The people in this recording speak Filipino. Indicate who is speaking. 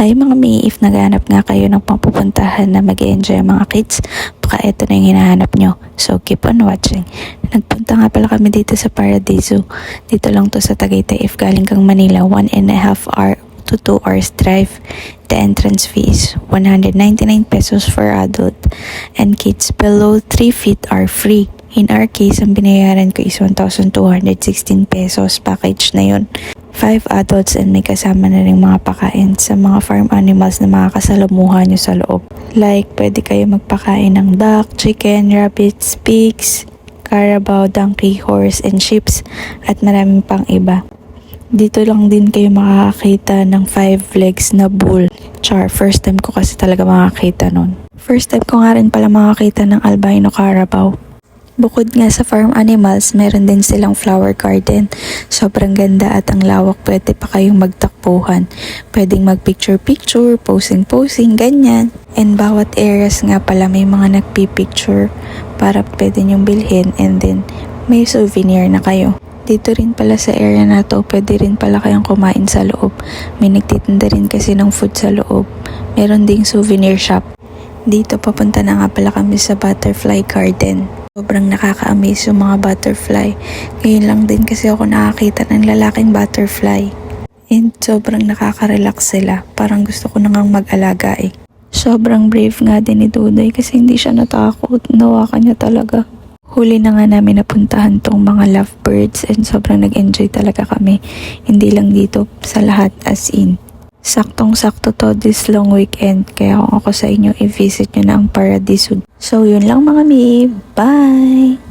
Speaker 1: Hi mga May, if naghahanap nga kayo ng papupuntahan na mag-enjoy mga kids, baka ito na yung hinahanap nyo. So keep on watching. Nagpunta nga pala kami dito sa Paradiso. Dito lang to sa Tagaytay. If galing kang Manila, 1.5 hour to 2 hours drive. The entrance fee is 199 pesos for adult and kids below 3 feet are free. In our case, ang binayaran ko is 1,216 pesos. Package na yun. 5 adults and may kasama na rin mga pakain sa mga farm animals na makakasalamuha nyo sa loob. Like, pwede kayo magpakain ng duck, chicken, rabbits, pigs, carabao, donkey, horse, and sheep, at maraming pang iba. Dito lang din kayo makakakita ng 5 legs na bull. Char, first time ko kasi talaga makakita nun. First time ko nga rin pala makakita ng albino carabao. Bukod nga sa farm animals, meron din silang flower garden. Sobrang ganda at ang lawak, pwede pa kayong magtakbuhan. Pwedeng mag-picture-picture, posing-posing, ganyan. And bawat areas nga pala may mga nagpipicture para pwede nyong bilhin and then may souvenir na kayo. Dito rin pala sa area na to, pwede rin pala kayong kumain sa loob. May nagtitinda rin kasi ng food sa loob. Meron ding souvenir shop. Dito papunta na nga pala kami sa butterfly garden. Sobrang nakaka-amaze yung mga butterfly. Ngayon lang din kasi ako nakakita ng lalaking butterfly. And sobrang nakaka-relax sila. Parang gusto ko na ngang mag-alaga eh. Sobrang brave nga din ni Dudoy kasi hindi siya natakot. Nawakan niya talaga. Huli na nga namin napuntahan tong mga lovebirds and sobrang nag-enjoy talaga kami. Hindi lang dito, sa lahat as in. Saktong-sakto to this long weekend kaya kung ako sa inyo i-visit nyo na ang Paradiso. So yun lang mga mi, bye!